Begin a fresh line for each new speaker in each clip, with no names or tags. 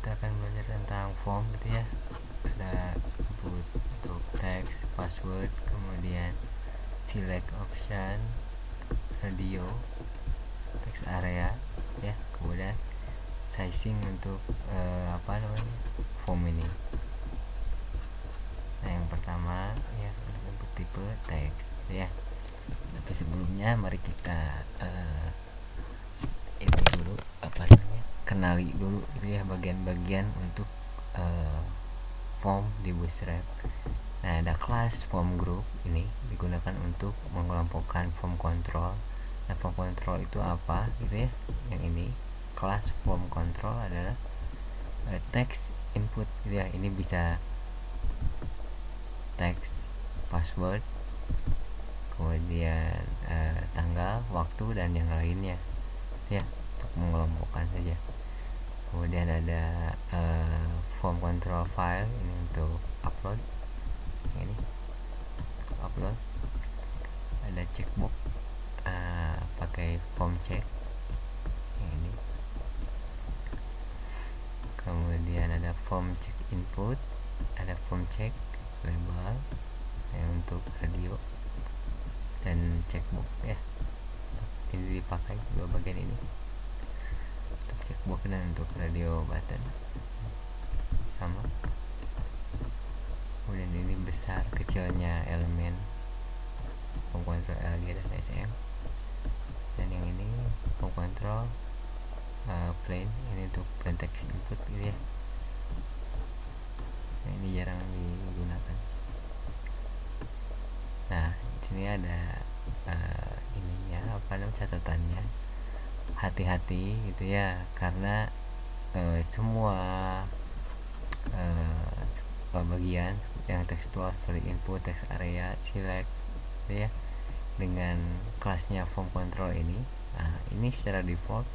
kita akan belajar tentang form gitu ya. Ada input untuk text, password, kemudian select option, radio, text area ya, kemudian sizing untuk form ini. Nah, yang pertama ya untuk input tipe text ya. Tapi sebelumnya mari kita ini dulu kenali dulu itu ya bagian-bagian untuk form di Bootstrap. Nah, ada kelas form group, ini digunakan untuk mengelompokkan form control. Nah, form control itu apa gitu ya. Yang ini kelas form control adalah text input gitu ya. Ini bisa text, password, kemudian tanggal, waktu, dan yang lainnya ya, untuk mengelompokkan saja. Kemudian ada form control file, ini untuk upload, ini untuk upload. Ada checkbox pakai form check, ini. Kemudian ada form check input, ada form check label untuk radio dan checkbox ya. Ini dipakai dua bagian ini untuk checkbox dan untuk radio button sama. Kemudian ini besar kecilnya elemen form control LG dan SM. Dan yang ini form control plain, ini untuk plain text input gitu ya. Nah, ini jarang digunakan. Nah, di sini ada ininya catatannya. Hati-hati gitu ya, karena semua bagian yang tekstual seperti input, text area, select gitu ya, dengan kelasnya form control ini. Nah, ini secara default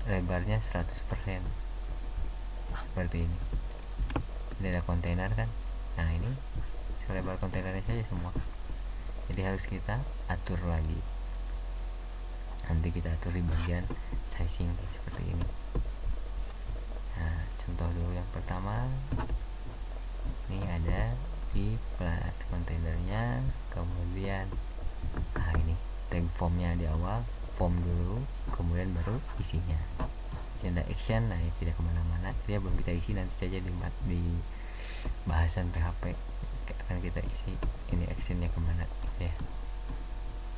lebarnya 100% seperti ini. Ini ada kontainer kan. Nah, ini selebar kontainernya saja semua. Jadi harus kita atur lagi. Nanti kita atur di bagian sizing seperti ini. Nah, contoh dulu yang pertama. Ini ada di plus kontainernya, kemudian ini tag formnya di awal, form dulu, kemudian baru isinya. Ini ada action, nah ini tidak kemana-mana, dia belum kita isi, nanti saja di bahasan PHP akan kita isi ini actionnya kemana ya.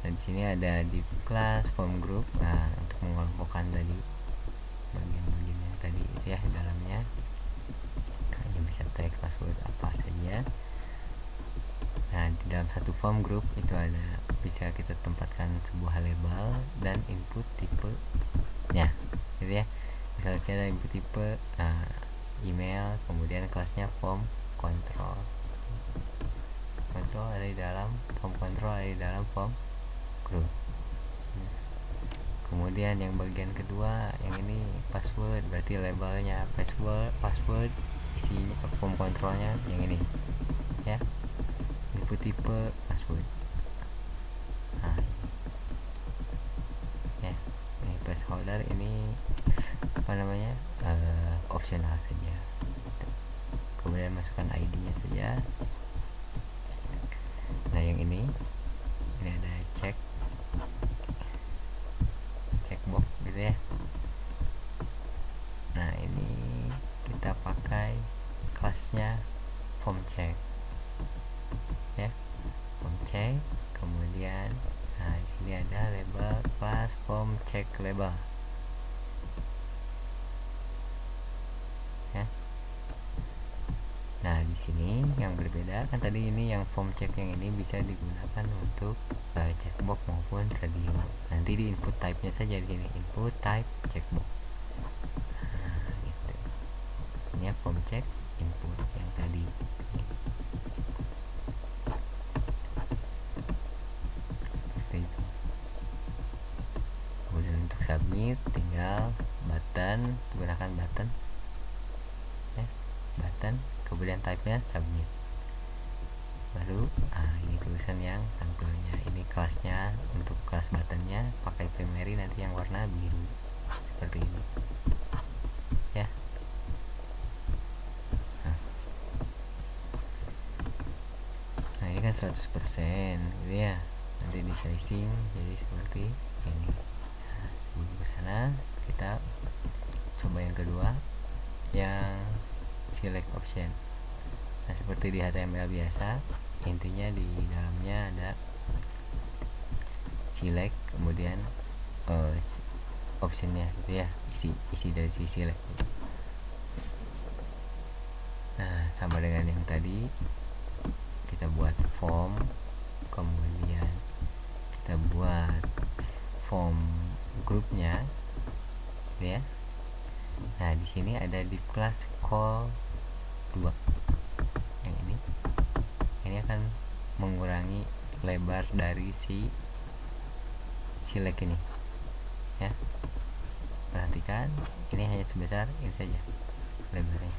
Dan di sini ada di class form group, nah untuk mengelompokkan tadi bagian-bagian yang tadi itu ya di dalamnya. Ini bisa tag, password, apa saja. Nah, di dalam satu form group itu ada bisa kita tempatkan sebuah label dan input tipenya gitu ya. Misalnya ada input tipe email, kemudian kelasnya form control. Control ada di dalam form control, ada di dalam form group. Kemudian yang bagian kedua, yang ini password, berarti labelnya password isinya form controlnya yang ini ya, input tipe password. Nah, ya, ini placeholder, ini optional saja. Kemudian masukkan ID-nya saja. Nah, yang ini ada checkbox gitu ya. Nah, ini kita pakai kelasnya form check ya, form check. Kemudian di sini ada label class form check label ya. Nah, di sini yang berbeda kan, tadi ini yang form check yang ini bisa digunakan untuk checkbox maupun radio. Nanti di input type-nya saja, di sini input type checkbox. Nah, gitu. Ini ya form check input yang tadi. Seperti itu. Kemudian untuk submit tinggal button, gunakan button ya, button, kemudian type-nya submit. Baru ini tulisan yang tampilnya. Ini kelasnya, untuk kelas buttonnya pakai primary, nanti yang warna biru seperti ini ya. 100% gitu ya. Nanti di sizing jadi seperti ini. Nah, sebelum ke sana kita coba yang kedua, yang select option. Nah, seperti di HTML biasa, intinya di dalamnya ada select, kemudian optionnya gitu ya, isi dari si select. Nah, sama dengan yang tadi, kita buat form, kemudian kita buat form grupnya gitu ya. Nah, di sini ada div class call 2 yang ini akan mengurangi lebar dari si select ini ya. Perhatikan, ini hanya sebesar ini saja lebarnya.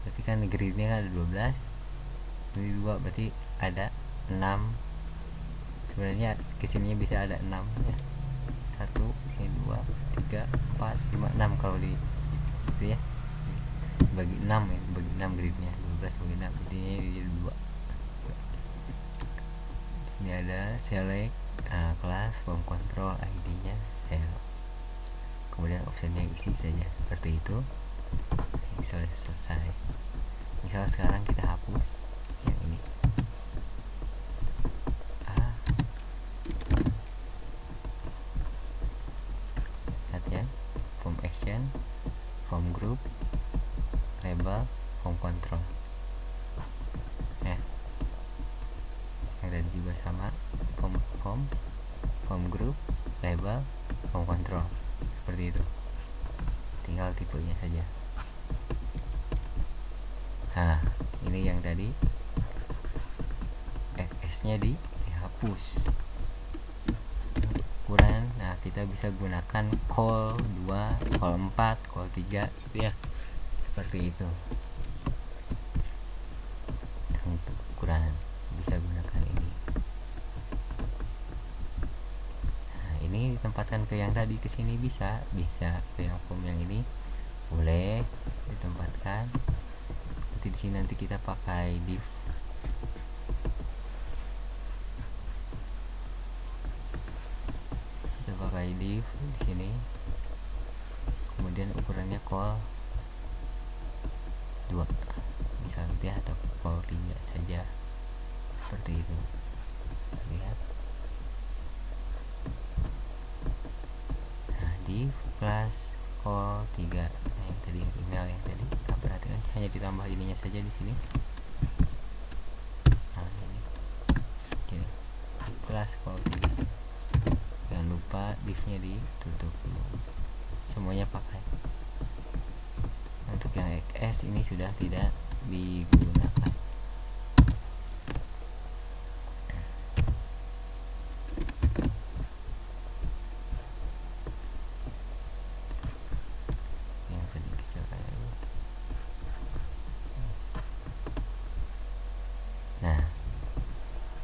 Berarti kan gridnya kan ada 12, ini 2, berarti ada 6. Sebenarnya kesininya bisa ada 6 ya. 1, sini 2, 3, 4, 5, 6 kalau di itu ya. Bagi 6 ya, bagi 6 gridnya, 12 bagi 6, jadinya jadi 2. Sini ada select kelas form control, ID-nya sel. Kemudian optionnya isi saja seperti itu. Ini selesai. Misal sekarang kita hapus yang ini. Lihat ya, form action, form group, label, form control. Ya. Yang tadi juga sama, form group, label, form control. Seperti itu. Tinggal tipenya saja. Nah, ini yang tadi S-nya dihapus. Ukuran, nah kita bisa gunakan call 2, call 4, call 3 gitu ya. Seperti itu. Untuk ukuran bisa gunakan ini. Nah, ini ditempatkan ke yang tadi, ke sini bisa ke yang form yang ini boleh ditempatkan. Di sini nanti kita pakai div. Kita pakai div di sini. Kemudian ukurannya call 2 misalnya, atau call 3 saja. Seperti itu. Lihat. Nah, div plus call 3. Nah, yang tadi email yang tadi. Nah, perhatikan hanya ditambah ininya saja di sini. Nah, ini. Oke. Div plus call 3. Jangan lupa divnya ditutup dulu. Semuanya pakai. Untuk yang XS ini sudah tidak digunakan. Yang tadi kecilkan dulu. Nah,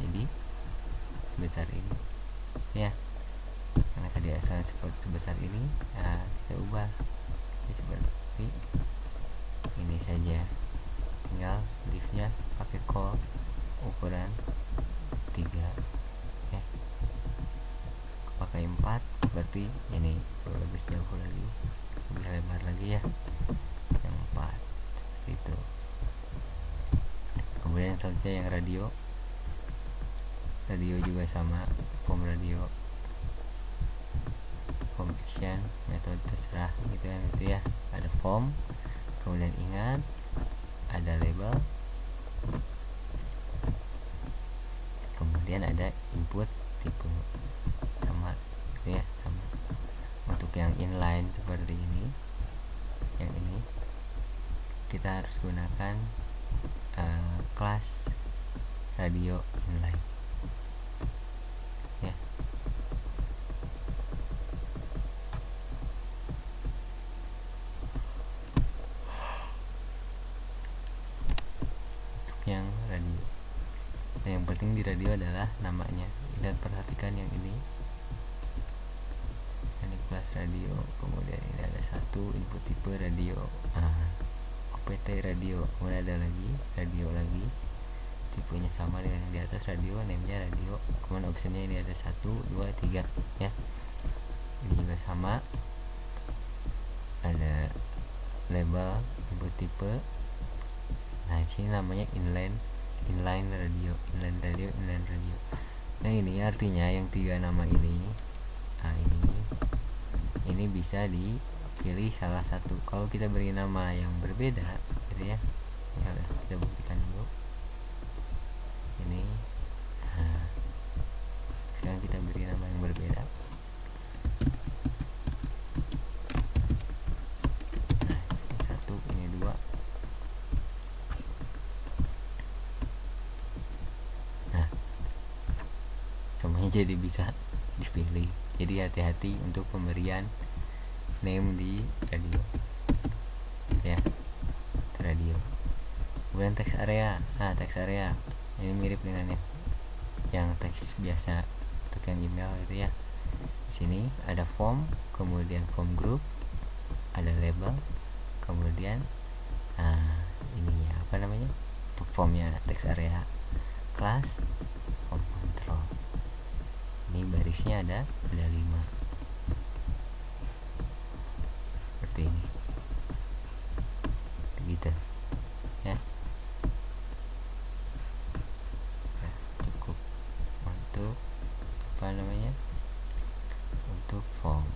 jadi sebesar ini ya. Karena tadi asalnya sebesar ini, nah kita ubah jadi seperti ini saja. Tinggal divnya pakai call ukuran 3 ya. Pakai 4 seperti ini, lebih jauh lagi, lebih lebar lagi ya, yang 4 seperti itu. Kemudian selanjutnya yang radio juga sama, form radio, form action, metode terserah gitu kan, itu ya. Ada form, kemudian ingat ada label, kemudian ada input tipe, sama gitu ya, sama. Untuk yang inline seperti ini, yang ini kita harus gunakan kelas radio inline ya. Untuk yang radio, nah, yang penting di radio adalah namanya. Dan perhatikan yang ini kelas radio, kemudian ini ada satu input tipe radio, OPT radio, kemudian ada lagi radio lagi, tipenya sama dengan yang di atas, radio, name-nya radio, kemudian optionnya ini ada 1, 2, 3 ya. Ini juga sama, ada label, input tipe. Nah di sini namanya inline radio. Nah ini artinya yang 3 nama ini, nah ini bisa dipilih salah satu. Kalau kita beri nama yang berbeda gitu ya, kita buktikan dulu ini. Nah, sekarang kita beri nama yang berbeda. Nah ini 1, ini 2. Nah semuanya jadi bisa dipilih. Jadi hati-hati untuk pemberian name di radio ya, radio. Kemudian teks area. Nah teks area ini mirip dengan yang teks biasa untuk yang email gitu ya. Di sini ada form, kemudian form group, ada label, kemudian ini ya, apa namanya, untuk formnya teks area, class, form control. Ini barisnya ada 5 seperti ini gitu ya. Nah, cukup untuk apa namanya, untuk form.